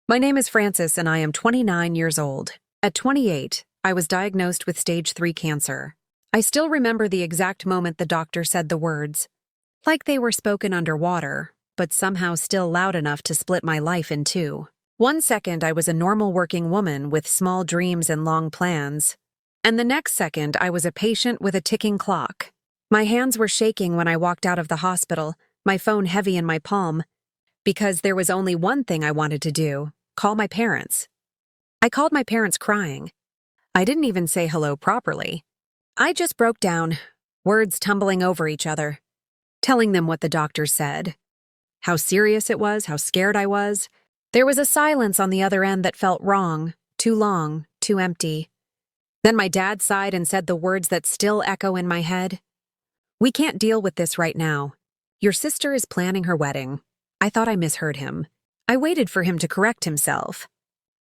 My name is Frances and I am 29 years old. At 28, I was diagnosed with stage 3 cancer. I still remember the exact moment the doctor said the words, like they were spoken underwater, but somehow still loud enough to split my life in two. 1 second I was a normal working woman with small dreams and long plans, and the next second I was a patient with a ticking clock. My hands were shaking when I walked out of the hospital, my phone heavy in my palm, because there was only one thing I wanted to do: call my parents. I called my parents crying. I didn't even say hello properly. I just broke down, words tumbling over each other, telling them what the doctor said. How serious it was, how scared I was. There was a silence on the other end that felt wrong, too long, too empty. Then my dad sighed and said the words that still echo in my head. "We can't deal with this right now. Your sister is planning her wedding." I thought I misheard him. I waited for him to correct himself,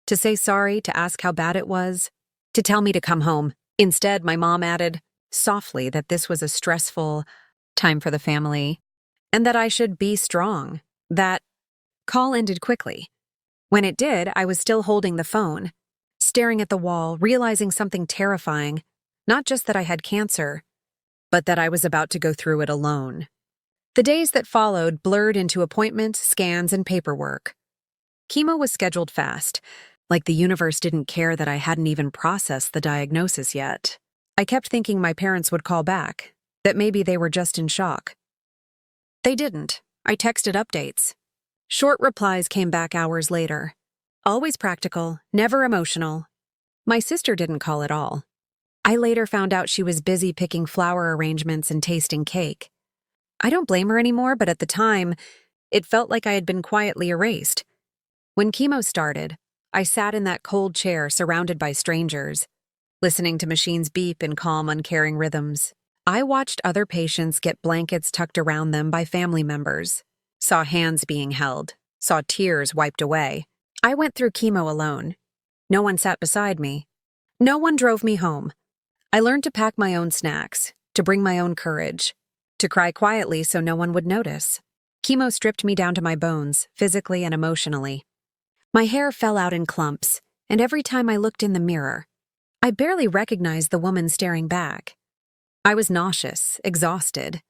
to say sorry, to ask how bad it was, to tell me to come home. Instead, my mom added, softly, that this was a stressful time for the family, and that I should be strong. That call ended quickly. When it did, I was still holding the phone, staring at the wall, realizing something terrifying, not just that I had cancer, but that I was about to go through it alone. The days that followed blurred into appointments, scans, and paperwork. Chemo was scheduled fast, like the universe didn't care that I hadn't even processed the diagnosis yet. I kept thinking my parents would call back, that maybe they were just in shock. They didn't. I texted updates. Short replies came back hours later. Always practical, never emotional. My sister didn't call at all. I later found out she was busy picking flower arrangements and tasting cake. I don't blame her anymore, but at the time, it felt like I had been quietly erased. When chemo started, I sat in that cold chair surrounded by strangers, listening to machines beep in calm, uncaring rhythms. I watched other patients get blankets tucked around them by family members, saw hands being held, saw tears wiped away. I went through chemo alone. No one sat beside me. No one drove me home. I learned to pack my own snacks, to bring my own courage, to cry quietly so no one would notice. Chemo stripped me down to my bones, physically and emotionally. My hair fell out in clumps, and every time I looked in the mirror, I barely recognized the woman staring back. I was nauseous, exhausted,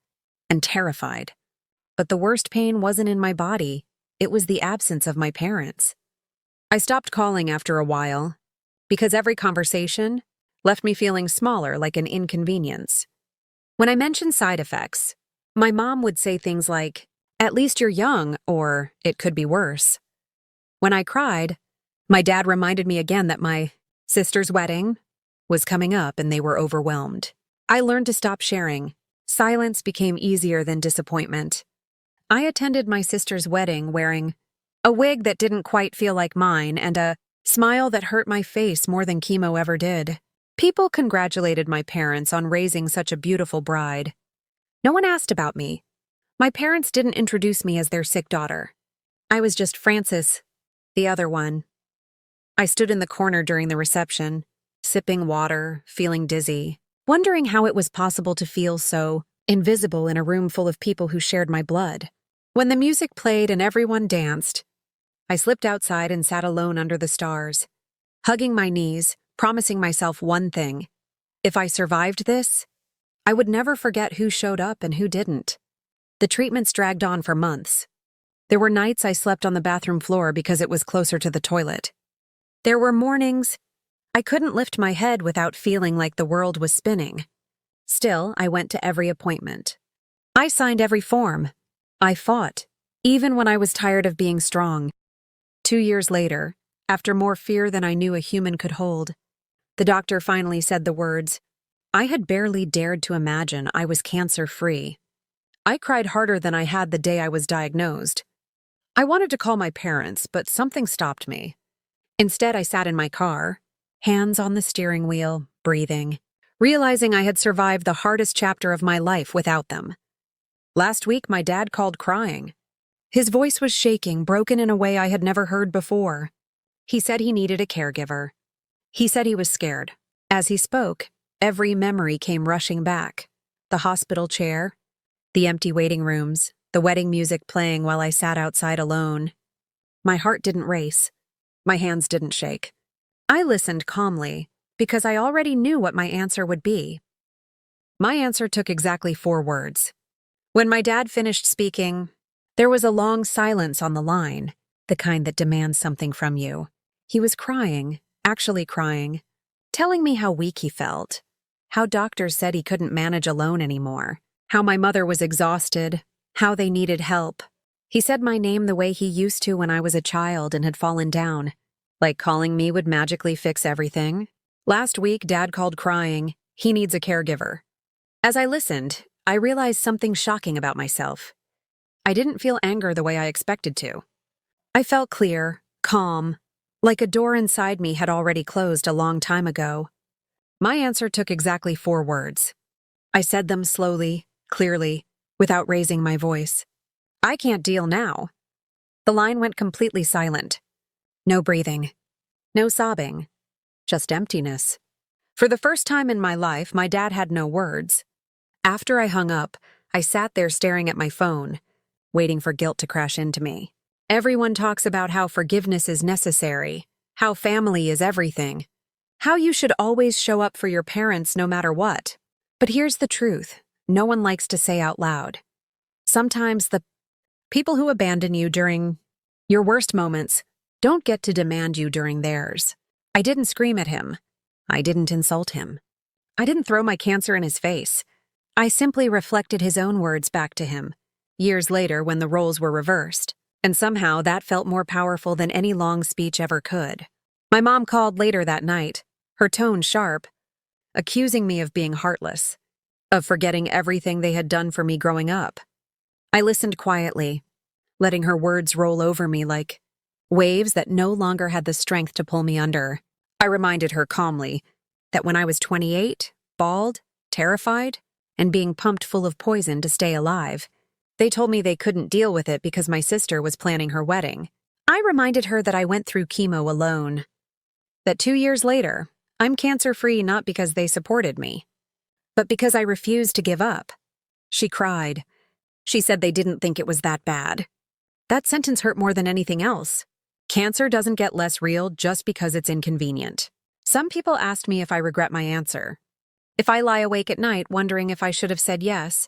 and terrified. But the worst pain wasn't in my body, it was the absence of my parents. I stopped calling after a while, because every conversation left me feeling smaller, like an inconvenience. When I mentioned side effects, my mom would say things like, "At least you're young," or "It could be worse." When I cried, my dad reminded me again that my sister's wedding was coming up and they were overwhelmed. I learned to stop sharing. Silence became easier than disappointment. I attended my sister's wedding wearing a wig that didn't quite feel like mine and a smile that hurt my face more than chemo ever did. People congratulated my parents on raising such a beautiful bride. No one asked about me. My parents didn't introduce me as their sick daughter. I was just Frances, the other one. I stood in the corner during the reception, sipping water, feeling dizzy, wondering how it was possible to feel so invisible in a room full of people who shared my blood. When the music played and everyone danced, I slipped outside and sat alone under the stars, hugging my knees, promising myself one thing: if I survived this, I would never forget who showed up and who didn't. The treatments dragged on for months. There were nights I slept on the bathroom floor because it was closer to the toilet. There were mornings I couldn't lift my head without feeling like the world was spinning. Still, I went to every appointment. I signed every form. I fought, even when I was tired of being strong. 2 years later, after more fear than I knew a human could hold, the doctor finally said the words I had barely dared to imagine. I was cancer-free. I cried harder than I had the day I was diagnosed. I wanted to call my parents, but something stopped me. Instead, I sat in my car, hands on the steering wheel, breathing, realizing I had survived the hardest chapter of my life without them. Last week, my dad called crying. His voice was shaking, broken in a way I had never heard before. He said he needed a caregiver. He said he was scared. As he spoke, every memory came rushing back. The hospital chair, the empty waiting rooms, the wedding music playing while I sat outside alone. My heart didn't race. My hands didn't shake. I listened calmly because I already knew what my answer would be. My answer took exactly 4 words. When my dad finished speaking, there was a long silence on the line, the kind that demands something from you. He was crying, actually crying, telling me how weak he felt, how doctors said he couldn't manage alone anymore, how my mother was exhausted, how they needed help. He said my name the way he used to when I was a child and had fallen down, like calling me would magically fix everything. Last week, Dad called crying, he needs a caregiver. As I listened, I realized something shocking about myself. I didn't feel anger the way I expected to. I felt clear, calm, like a door inside me had already closed a long time ago. My answer took exactly 4 words. I said them slowly, clearly, without raising my voice. I can't deal now. The line went completely silent. No breathing. No sobbing. Just emptiness. For the first time in my life, my dad had no words. After I hung up, I sat there staring at my phone, waiting for guilt to crash into me. Everyone talks about how forgiveness is necessary, how family is everything, how you should always show up for your parents no matter what. But here's the truth, no one likes to say out loud. Sometimes the people who abandon you during your worst moments don't get to demand you during theirs. I didn't scream at him. I didn't insult him. I didn't throw my cancer in his face. I simply reflected his own words back to him, years later when the roles were reversed, and somehow that felt more powerful than any long speech ever could. My mom called later that night, her tone sharp, accusing me of being heartless, of forgetting everything they had done for me growing up. I listened quietly, letting her words roll over me like waves that no longer had the strength to pull me under. I reminded her calmly that when I was 28, bald, terrified, and being pumped full of poison to stay alive, they told me they couldn't deal with it because my sister was planning her wedding. I reminded her that I went through chemo alone, that 2 years later, I'm cancer-free not because they supported me, but because I refused to give up. She cried. She said they didn't think it was that bad. That sentence hurt more than anything else. Cancer doesn't get less real just because it's inconvenient. Some people asked me if I regret my answer, if I lie awake at night wondering if I should have said yes.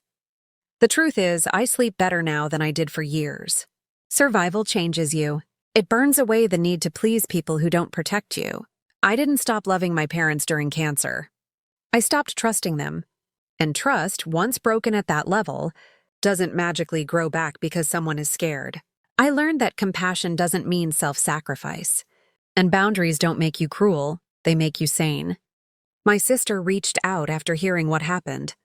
The truth is, I sleep better now than I did for years. Survival changes you. It burns away the need to please people who don't protect you. I didn't stop loving my parents during cancer. I stopped trusting them. And trust, once broken at that level, doesn't magically grow back because someone is scared. I learned that compassion doesn't mean self-sacrifice. And boundaries don't make you cruel, they make you sane. My sister reached out after hearing what happened.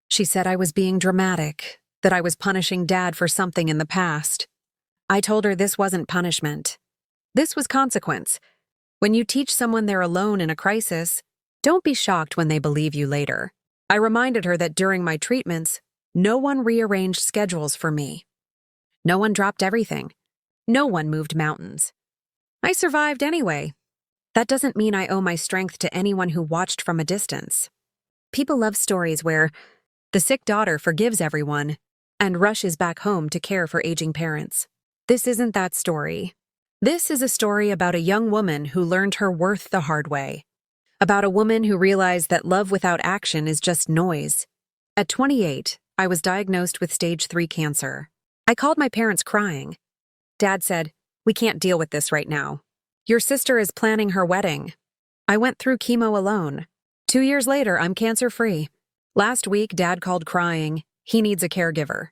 She said I was being dramatic, that I was punishing Dad for something in the past. I told her this wasn't punishment. This was consequence. When you teach someone they're alone in a crisis, don't be shocked when they believe you later. I reminded her that during my treatments, no one rearranged schedules for me. No one dropped everything. No one moved mountains. I survived anyway. That doesn't mean I owe my strength to anyone who watched from a distance. People love stories where the sick daughter forgives everyone and rushes back home to care for aging parents. This isn't that story. This is a story about a young woman who learned her worth the hard way. About a woman who realized that love without action is just noise. At 28, I was diagnosed with stage 3 cancer. I called my parents crying. Dad said, "We can't deal with this right now. Your sister is planning her wedding." I went through chemo alone. 2 years later, I'm cancer-free. Last week, Dad called crying, he needs a caregiver.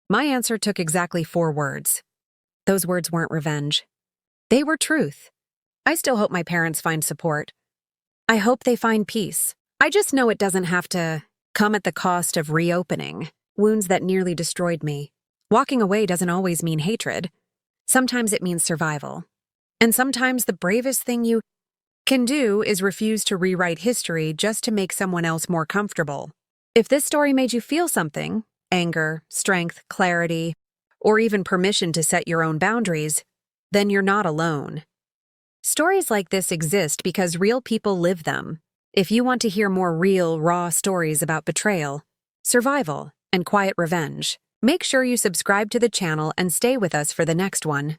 My answer took exactly 4 words. Those words weren't revenge. They were truth. I still hope my parents find support. I hope they find peace. I just know it doesn't have to come at the cost of reopening wounds that nearly destroyed me. Walking away doesn't always mean hatred. Sometimes it means survival. And sometimes the bravest thing you can do is refuse to rewrite history just to make someone else more comfortable. If this story made you feel something, anger, strength, clarity, or even permission to set your own boundaries, then you're not alone. Stories like this exist because real people live them. If you want to hear more real, raw stories about betrayal, survival, and quiet revenge, make sure you subscribe to the channel and stay with us for the next one.